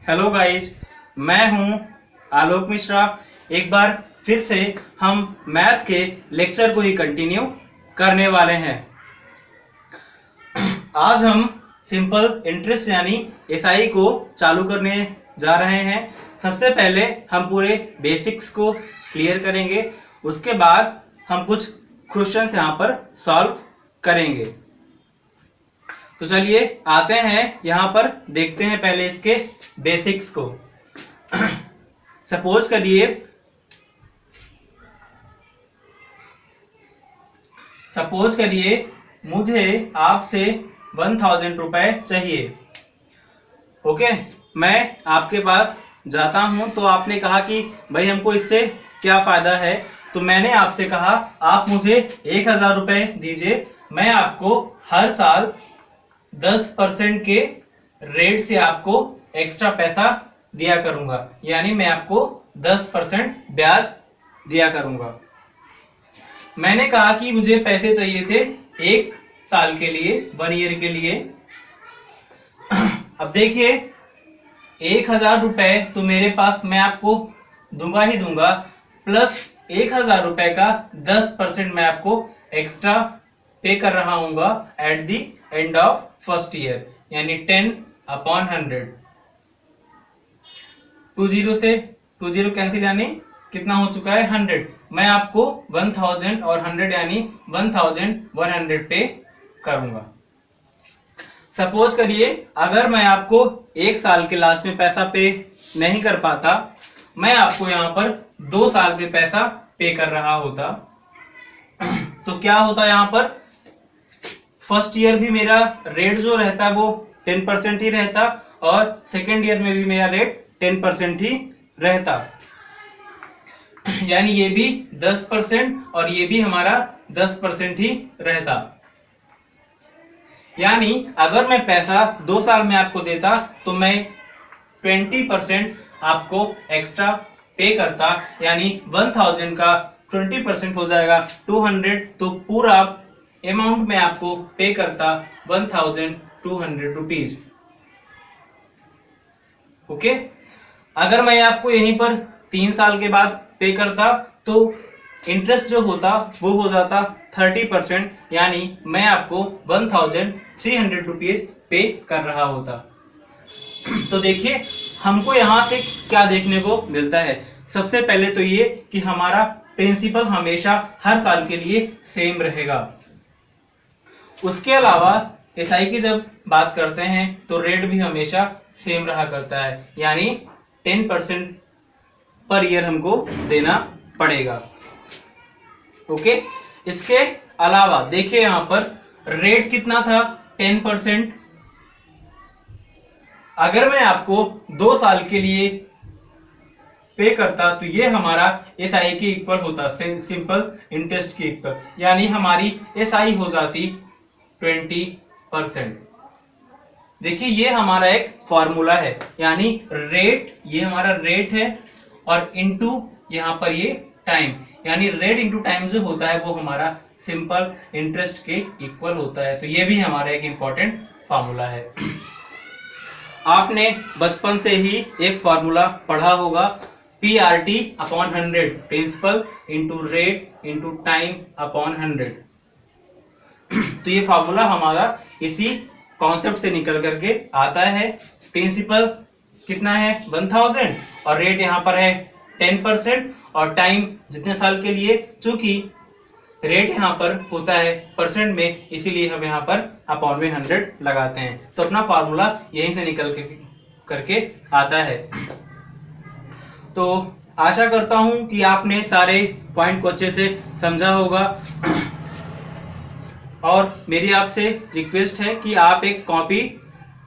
Hello guys, मैं हूं आलोक मिश्रा। एक बार फिर से हम मैथ के लेक्चर को ही कंटिन्यू करने वाले हैं। आज हम सिंपल इंटरेस्ट यानी एसआई को चालू करने जा रहे हैं। सबसे पहले हम पूरे बेसिक्स को क्लियर करेंगे, उसके बाद हम कुछ क्वेश्चंस यहाँ पर सॉल्व करेंगे। तो चलिए आते हैं यहाँ पर, देखते हैं पहले इसके बेसिक्स को। सपोज करिए मुझे आपसे 1000 रुपए चाहिए। ओके, मैं आपके पास जाता हूं तो आपने कहा कि भाई हमको इससे क्या फायदा है, तो मैंने आपसे कहा आप मुझे 1000 रुपए दीजिए, मैं आपको हर साल 10% के रेट से आपको एक्स्ट्रा पैसा दिया करूंगा, यानी मैं आपको 10% ब्याज दिया करूंगा। मैंने कहा कि मुझे पैसे चाहिए थे 1 साल के लिए, 1 ईयर के लिए। अब देखिए 1000 रुपए तो मेरे पास मैं आपको दूंगा ही दूंगा, प्लस 1000 रुपए का 10% मैं आपको एक्स्ट्रा पे कर रहा हूँगा at the end of first year, यानी 10/100। 20 से 20 कैंसिल, यानी कितना हो चुका है 100। मैं आपको 1000 और 100 यानी 1100 पे करूंगा। सपोज करिए अगर मैं आपको 1 साल के लास्ट में पैसा पे नहीं कर पाता, मैं आपको यहाँ पर 2 साल में पैसा पे कर रहा होता, तो क्या होता यहाँ पर, फर्स्ट ईयर भी मेरा रेट जो रहता है वो 10% ही रहता, और सेकेंड ईयर में भी मेरा रेट 10% ही रहता, यानी ये भी 10% और ये भी हमारा 10% ही रहता। यानी अगर मैं पैसा 2 साल में आपको देता तो मैं 20% आपको एक्स्ट्रा पे करता, यानी 1000 का 20% हो जाएगा 200, तो पूरा अमाउंट में आपको पे करता 1200 रुपीज। ओके, अगर मैं आपको यहीं पर 3 साल के बाद पे करता तो इंटरेस्ट जो होता वो हो जाता 30%, यानी मैं आपको 1300 रुपीज पे कर रहा होता। तो देखिए हमको यहाँ से क्या देखने को मिलता है। सबसे पहले तो ये कि हमारा प्रिंसिपल हमेशा हर साल के लिए सेम रहेगा। उसके अलावा एसआई की जब बात करते हैं तो रेट भी हमेशा सेम रहा करता है, यानी 10% पर ईयर हमको देना पड़ेगा। ओके, इसके अलावा देखिए यहाँ पर रेट कितना था 10%। अगर मैं आपको 2 साल के लिए पे करता तो ये हमारा एसआई के इक्वल होता, सिंपल इंटरेस्ट के इक्वल, यानी हमारी एसआई हो जाती 20%। देखिए ये हमारा एक फॉर्मूला है, यानी रेट, ये हमारा रेट है, और इनटू यहाँ पर ये टाइम, यानी रेट इनटू टाइम जो होता है वो हमारा सिंपल इंटरेस्ट के इक्वल होता है। तो ये भी हमारा एक इंपॉर्टेंट फॉर्मूला है। आपने बचपन से ही एक फॉर्मूला पढ़ा होगा, PRT/100, principal into rate into time upon 100। तो ये फॉर्मूला हमारा इसी कॉन्सेप्ट से निकल करके आता है। प्रिंसिपल कितना है 1000 और रेट यहाँ पर है 10%, और टाइम जितने साल के लिए, चूंकि रेट यहाँ पर होता है परसेंट में, इसीलिए हम यहाँ पर अपॉन में 100 लगाते हैं। तो अपना फॉर्मूला यहीं से निकल करके आता है। तो आशा करता हूं कि आपने सारे पॉइंट को अच्छे से समझा होगा, और मेरी आपसे रिक्वेस्ट है कि आप एक कॉपी,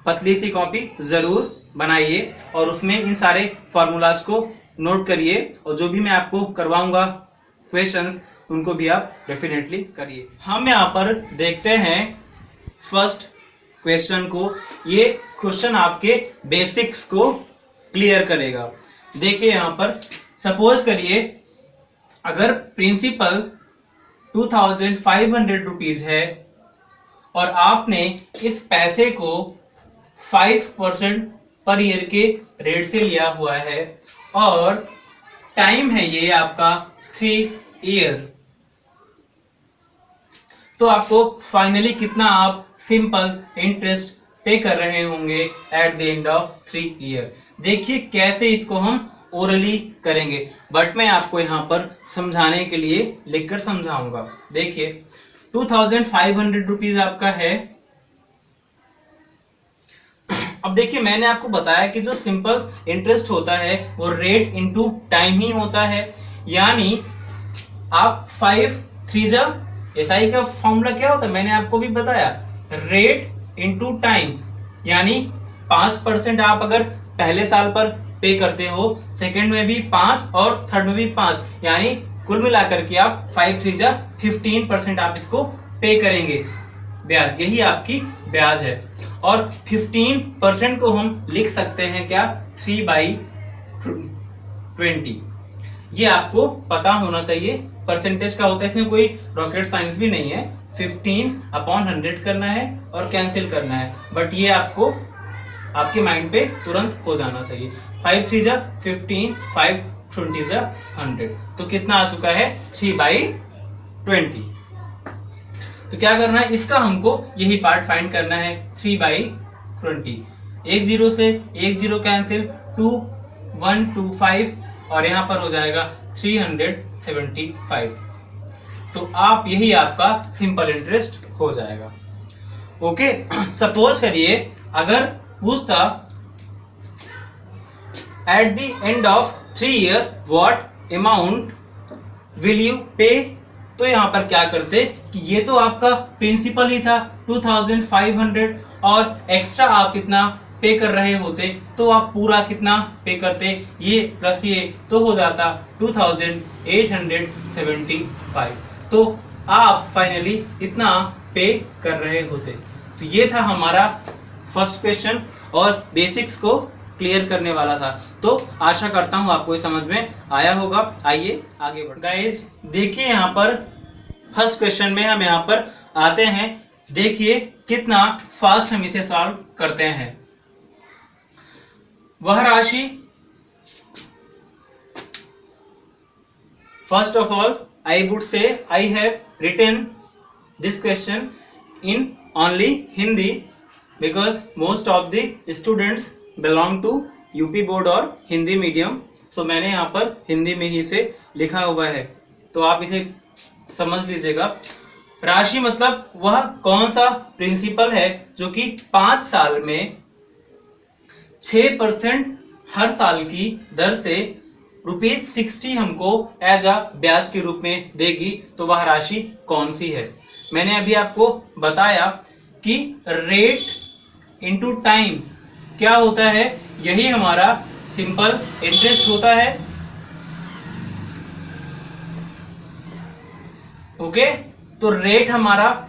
पतली सी कॉपी जरूर बनाइए और उसमें इन सारे फॉर्मूलाज को नोट करिए, और जो भी मैं आपको करवाऊंगा क्वेश्चंस उनको भी आप डेफिनेटली करिए। हम यहाँ पर देखते हैं फर्स्ट क्वेश्चन को। ये क्वेश्चन आपके बेसिक्स को क्लियर करेगा। देखिए यहाँ पर सपोज करिए अगर प्रिंसिपल 2500 रुपीज है और आपने इस पैसे को 5% पर ईयर के रेट से लिया हुआ है और टाइम है ये आपका 3 ईयर। तो आपको फाइनली कितना आप सिंपल इंटरेस्ट पे कर रहे होंगे eight the end of 3 year. देखिए कैसे इसको हम ओरली करेंगे, बट मैं आपको यहाँ पर समझाने के लिए लिखकर समझाऊंगा। देखिए 2500 रुपीज आपका है। अब देखिए मैंने आपको बताया कि जो सिंपल इंटरेस्ट होता है वो रेट इनटू टाइम ही होता है, यानी आप 5 3 जा एसआई का फॉर्मूला क्या होता है मैंने आपको भी बताया, रेट इनटू टाइम, यानी 5% आप अगर पहले साल पर पे करते हो, सेकंड में भी 5 और थर्ड में भी 5, यानी कुल मिलाकर के आप 5 3 जा 15% आप इसको पे करेंगे ब्याज, यही आपकी ब्याज है। और 15% को हम लिख सकते हैं क्या 3/20। ये आपको पता होना चाहिए परसेंटेज का होता है, इसमें कोई रॉकेट साइंस भी नहीं है। 15/100 करना है और कैंसिल करना है, बट ये आपको आपके माइंड पे तुरंत हो जाना चाहिए। 5 3 जा 15, 5 20 जा 100, तो कितना आ चुका है 3/20। तो क्या करना है, इसका हमको यही पार्ट फाइंड करना है 3/20। 1 0 से 1 0 कैंसिल, 2 1 2 5 और यहाँ पर हो जाएगा 375। तो आप यही आपका सिंपल इंटरेस्ट हो जाएगा। ओके, सपोज करिए अगर पूछता eight the end of 3 year what amount will you पे, तो यहाँ पर क्या करते कि ये तो आपका प्रिंसिपल ही था 2500 और एक्स्ट्रा आप कितना पे कर रहे होते तो आप पूरा कितना पे करते, ये प्लस ये तो हो जाता 2875। तो आप फाइनली इतना पे कर रहे होते। तो ये था हमारा फर्स्ट क्वेश्चन और बेसिक्स को क्लियर करने वाला था। तो आशा करता हूँ आपको समझ में आया होगा। आइए आगे बढ़ते हैं। गाइस देखिए यहाँ पर फर्स्ट क्वेश्चन में हम यहाँ पर आते हैं। देखिए कितना फास्ट हम इसे सॉल्व करते हैं। वह राशि, first of all I would say I have written this question in only Hindi because most of the students belong to UP board और हिंदी मीडियम। सो मैंने यहाँ पर हिंदी में ही इसे लिखा हुआ है, तो आप इसे समझ लीजिएगा। राशि मतलब वह कौन सा प्रिंसिपल है जो कि 5 साल में 6% हर साल की दर से ₹60 हमको एज अ ब्याज के रूप में देगी। तो वह राशि कौन सी है? मैंने अभी आपको बताया कि रेट इनटू टाइम क्या होता है, यही हमारा सिंपल इंटरेस्ट होता है। ओके, तो रेट हमारा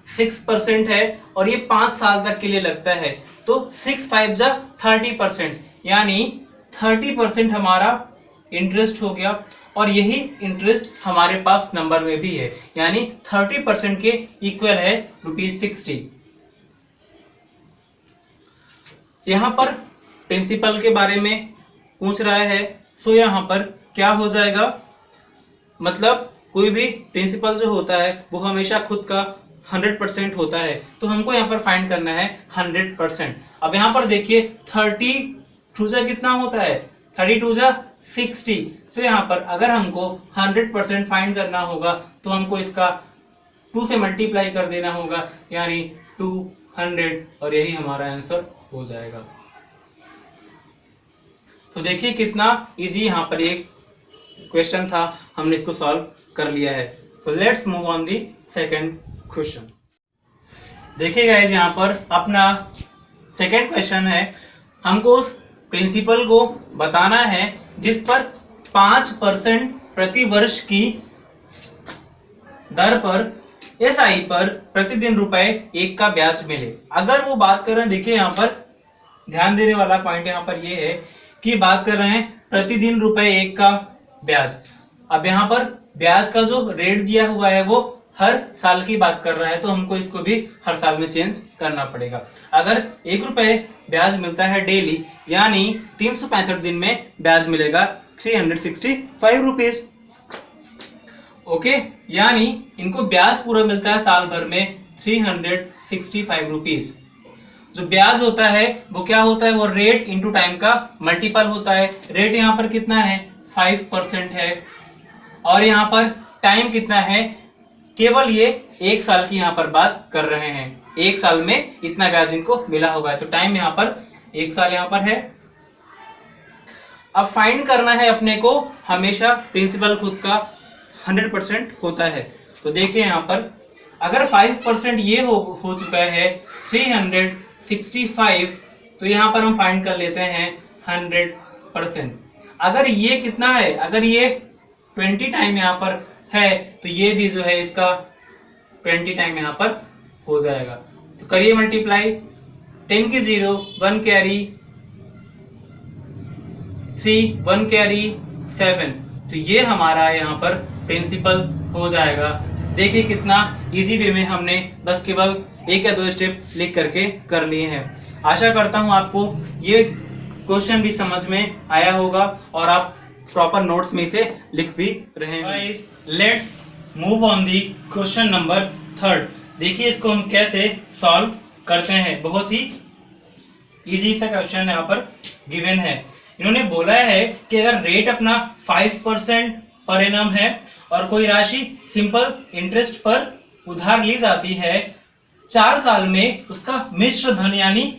6% है और ये 5 साल तक के लिए लगता है। तो 6 5 जा 30%, यानी 30% हमारा इंटरेस्ट हो गया और यही इंटरेस्ट हमारे पास नंबर में भी है, यानी 30% के इक्वल है ₹60। यहाँ पर प्रिंसिपल के बारे में पूछ रहा है, सो यहाँ पर क्या हो जाएगा, मतलब कोई भी प्रिंसिपल जो होता है वो हमेशा खुद का 100% होता है, तो हमको यहाँ पर फाइंड करना है 100%। अब यहाँ पर देखिए 32 जा कितना होता है, 32 जा 60। तो यहाँ पर अगर हमको 100% फाइंड करना होगा तो हमको इसका 2 से मल्टीप्लाई कर देना होगा, यानी 200, और यही हमारा आंसर हो जाएगा। तो देखिए कितना इजी यहाँ पर एक क्वेश्चन था, हमने इसको सॉल्व कर लिया है। So let's move on the second question. देखिए गाइस यहाँ पर अपना सेकंड क्वेश्चन है, हमको उस प्रिंसिपल को बताना है जिस पर 5% प्रति वर्ष की दर पर एसआई पर प्रतिदिन ₹1 का ब्याज मिले। अगर वो बात कर रहे हैं, देखिए यहाँ पर ध्यान देने वाला पॉइंट यहाँ पर ये है कि बात कर रहे हैं प्रतिदिन ₹1 का ब्याज। अब यहाँ पर ब्याज का जो रेट दिया हुआ है वो हर साल की बात कर रहा है तो हमको इसको भी हर साल में चेंज करना पड़ेगा। अगर 1 रुपये ब्याज मिलता है डेली, यानी 365 दिन में ब्याज मिलेगा 365 रुपीज। ओके, यानी इनको ब्याज पूरा मिलता है साल भर में 365 रुपीज। जो ब्याज होता है वो क्या होता है, वो रेट इंटू टाइम का मल्टीपल होता है। रेट यहाँ पर कितना है, 5% है, और यहाँ पर टाइम कितना है, केवल ये 1 साल की यहाँ पर बात कर रहे हैं। 1 साल में इतना ब्याज इनको मिला होगा, तो टाइम यहाँ पर 1 साल यहाँ पर है। अब फाइंड करना है अपने को, हमेशा प्रिंसिपल खुद का 100% होता है। तो देखिए यहाँ पर अगर 5% ये हो चुका है 365, तो यहाँ पर हम फाइंड कर लेते हैं 100%। अगर ये कितना है, अगर ये 20 टाइम यहाँ पर है तो ये भी जो है इसका 20 टाइम यहाँ पर हो जाएगा। तो करिए मल्टीप्लाई, 10 की 0, 1 कैरी 3, 1 कैरी 7, तो ये हमारा यहाँ पर प्रिंसिपल हो जाएगा। देखिए कितना इजी वे में हमने बस केवल 1 या 2 स्टेप लिख करके कर लिए हैं। आशा करता हूँ आपको ये क्वेश्चन भी समझ में आया होगा और आप प्रॉपर नोट्स में इसे लिख भी रहे हैं। Let's move on the question number 3। देखिए इसको हम कैसे सॉल्व करते हैं। बहुत ही इजी सा क्वेश्चन यहाँ पर गिवन है। इन्होंने बोला है कि अगर रेट अपना 5% पर एनम है और कोई राशि सिंपल इंटरेस्ट पर उधार ली जाती है, 4 साल में उसका मिश्र धन यानी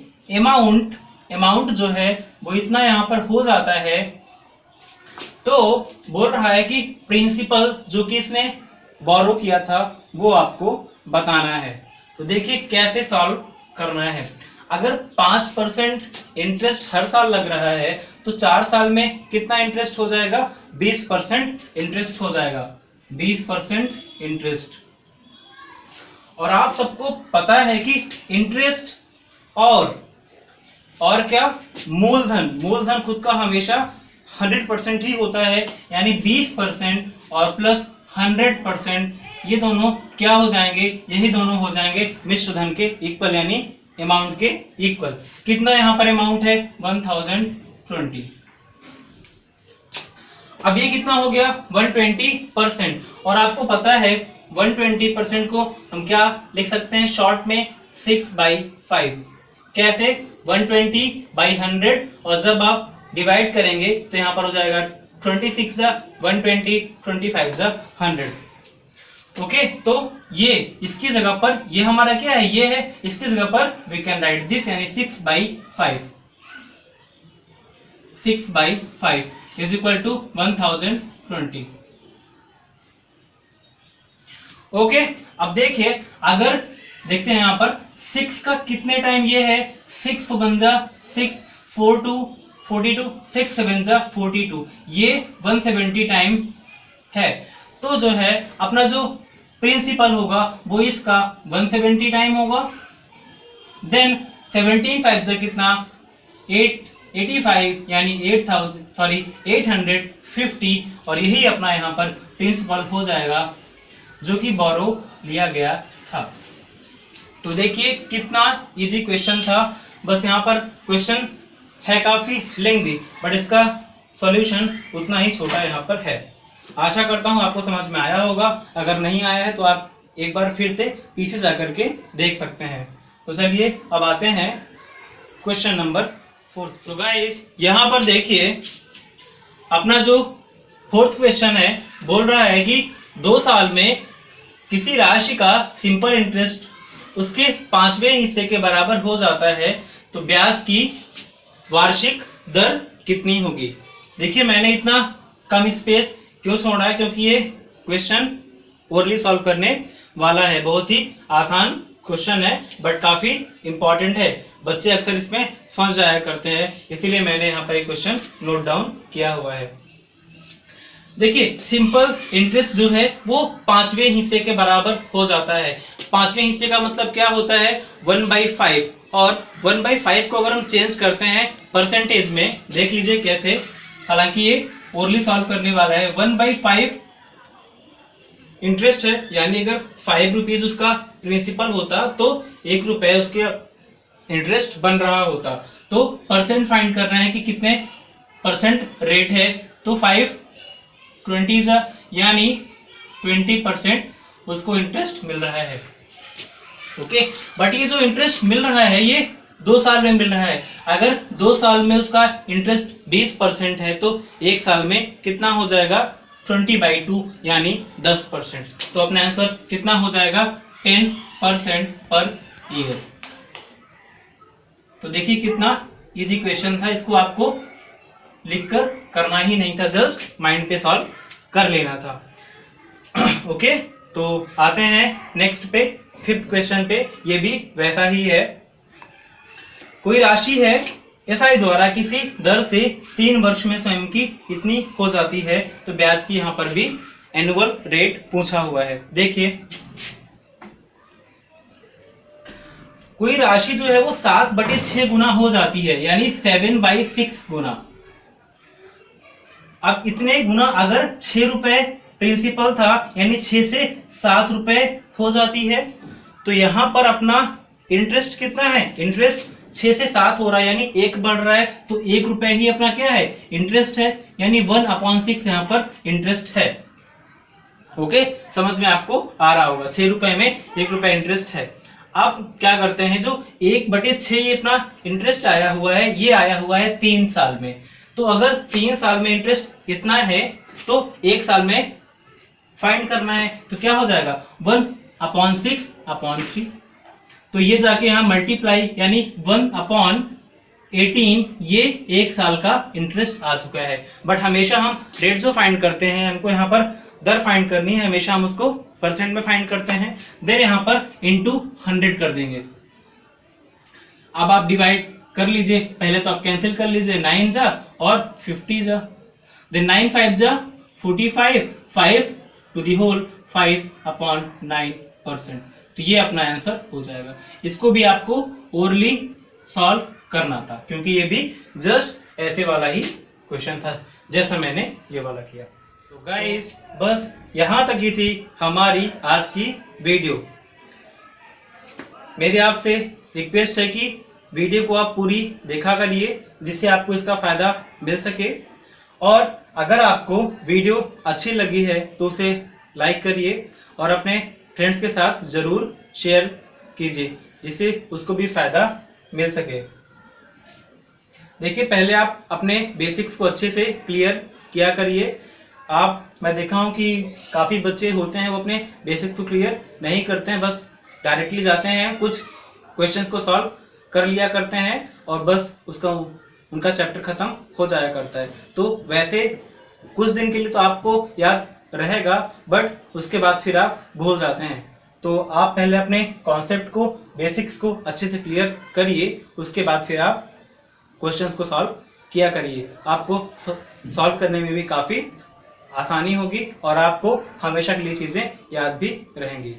अमाउंट जो है वो इतना यहाँ पर हो जाता है, तो बोल रहा है कि प्रिंसिपल जो कि इसने बोरो किया था वो आपको बताना है। तो देखिए कैसे सॉल्व करना है। अगर 5% इंटरेस्ट हर साल लग रहा है तो 4 साल में कितना इंटरेस्ट हो जाएगा, 20% इंटरेस्ट हो जाएगा, 20% इंटरेस्ट। और आप सबको पता है कि इंटरेस्ट और क्या, मूलधन खुद का हमेशा 100% ही होता है, यानी 20% और प्लस 100% ये दोनों क्या हो जाएंगे, यही दोनों हो जाएंगे मिश्र धन के इक्वल, यानी अमाउंट के इक्वल। कितना यहाँ पर अमाउंट है, 1020। अब ये कितना हो गया, 120%। और आपको पता है 120% को हम क्या लिख सकते हैं शॉर्ट में, 6/5। कैसे, 120/100, और जब आप डिवाइड करेंगे तो यहाँ पर हो जाएगा 26 जा 120, 25 जा 100। ओके, तो ये इसकी जगह पर ये हमारा क्या है, ये है, इसकी जगह पर वी कैन राइट दिस, यानी 6/5 इज इक्वल टू 1020। ओके, अब देखिए, अगर देखते हैं यहाँ पर 6 का कितने टाइम ये है, 6 तो बन जा 6, 4 2 42, 6 7 जा 42, ये 170 टाइम है। तो जो है अपना जो प्रिंसिपल होगा वो इसका 170 टाइम होगा। देन 17 5 जा कितना, 85, यानी 850, और यही अपना यहाँ पर प्रिंसिपल हो जाएगा जो कि बोरो लिया गया था। तो देखिए कितना इजी क्वेश्चन था। बस यहाँ पर क्वेश्चन है काफी लेंथी, बट इसका सॉल्यूशन उतना ही छोटा यहाँ पर है। आशा करता हूँ आपको समझ में आया होगा। अगर नहीं आया है तो आप एक बार फिर से पीछे जा करके देख सकते हैं। तो चलिए अब आते हैं क्वेश्चन नंबर 4। तो गाइस यहाँ पर देखिए अपना जो 4th क्वेश्चन है, बोल रहा है कि 2 साल में किसी राशि का सिंपल इंटरेस्ट उसके 5वें हिस्से के बराबर हो जाता है, तो ब्याज की वार्षिक दर कितनी होगी। देखिए मैंने इतना कम स्पेस क्यों छोड़ा है, क्योंकि ये क्वेश्चन ओरली सॉल्व करने वाला है। बहुत ही आसान क्वेश्चन है बट काफी इंपॉर्टेंट है। बच्चे अक्सर इसमें फंस जाया करते हैं, इसीलिए मैंने यहाँ पर एक क्वेश्चन नोट डाउन किया हुआ है। देखिए सिंपल इंटरेस्ट जो है वो 5वें हिस्से के बराबर हो जाता है। 5वें हिस्से का मतलब क्या होता है, 1/5, और 1/5 को अगर हम चेंज करते हैं परसेंटेज में, देख लीजिए कैसे, हालांकि ये ओरली सॉल्व करने वाला है। 1/5 इंटरेस्ट है, यानी अगर 5 रुपीज उसका प्रिंसिपल होता तो 1 रुपए उसके इंटरेस्ट बन रहा होता। तो परसेंट फाइंड कर रहे हैं कि कितने परसेंट रेट है, तो 5 20 यानी 20% उसको इंटरेस्ट मिल रहा है। ओके, बट ये जो इंटरेस्ट मिल रहा है ये 2 साल में मिल रहा है। अगर 2 साल में उसका इंटरेस्ट 20% है तो 1 साल में कितना हो जाएगा, 20/2 यानी 10%। तो अपना आंसर कितना हो जाएगा, 10% पर ईयर। तो देखिए कितना इजी क्वेश्चन था, इसको आपको लिखकर करना ही नहीं था, जस्ट माइंड पे सॉल्व कर लेना था। ओके, तो आते हैं नेक्स्ट पे, 5th क्वेश्चन पे। ये भी वैसा ही है। कोई राशि है एसआई द्वारा किसी दर से 3 वर्ष में स्वयं की इतनी हो जाती है, तो ब्याज की यहां पर भी एनुअल रेट पूछा हुआ है। देखिए कोई राशि जो है वो 7/6 गुना हो जाती है, यानी 7/6 गुना। अब इतने गुना अगर 6 रुपए प्रिंसिपल था, यानी 6 से 7 रुपए हो जाती है, तो यहां पर अपना इंटरेस्ट कितना है, इंटरेस्ट 6 से 7 हो रहा है, यानी 1 बढ़ रहा है, तो 1 रुपए ही अपना क्या है, इंटरेस्ट है, यानी 1/6 यहां पर इंटरेस्ट है। ओके, समझ में आपको आ रहा होगा, 6 रुपए में 1 रुपए इंटरेस्ट है। अब क्या करते हैं, जो 1/6 ये अपना इंटरेस्ट आया हुआ है, ये आया हुआ है 3 साल में। तो अगर 3 साल में इंटरेस्ट इतना है तो 1 साल में फाइंड करना है, तो क्या हो जाएगा, 1/6/3। तो ये जाके यहाँ मल्टीप्लाई, यानी 1/18 ये 1 साल का इंटरेस्ट आ चुका है। बट हमेशा हम रेट जो फाइंड करते हैं, हमको यहाँ पर दर फाइंड करनी है, हमेशा हम उसको परसेंट में फाइंड करते हैं, देन यहाँ पर इंटू 100 कर देंगे। अब आप डिवाइड कर लीजिए, पहले तो आप कैंसिल कर लीजिए, 9 जा और 50 जा, देन 9 5 जा 45, 5 टू दी होल 5/9%। तो ये अपना आंसर हो जाएगा। इसको भी आपको ओरली सॉल्व करना था, क्योंकि ये भी जस्ट ऐसे वाला ही क्वेश्चन था जैसा मैंने ये वाला किया। तो गाइस बस यहाँ तक ही थी हमारी आज की वीडियो। मेरी आपसे रिक्वेस्ट है कि वीडियो को आप पूरी देखा करिए, जिससे आपको इसका फायदा मिल सके। और अगर आपको वीडियो अच्छी लगी है तो उसे लाइक करिए और अपने फ्रेंड्स के साथ ज़रूर शेयर कीजिए, जिससे उसको भी फायदा मिल सके। देखिए पहले आप अपने बेसिक्स को अच्छे से क्लियर किया करिए। मैं देखा हूँ कि काफ़ी बच्चे होते हैं वो अपने बेसिक्स को क्लियर नहीं करते हैं, बस डायरेक्टली जाते हैं, कुछ क्वेश्चंस को सॉल्व कर लिया करते हैं और बस उनका चैप्टर खत्म हो जाया करता है। तो वैसे कुछ दिन के लिए तो आपको याद रहेगा, बट उसके बाद फिर आप भूल जाते हैं। तो आप पहले अपने कॉन्सेप्ट को, बेसिक्स को अच्छे से क्लियर करिए, उसके बाद फिर आप क्वेश्चंस को सॉल्व किया करिए। आपको सॉल्व करने में भी काफ़ी आसानी होगी और आपको हमेशा के लिए चीज़ें याद भी रहेंगी।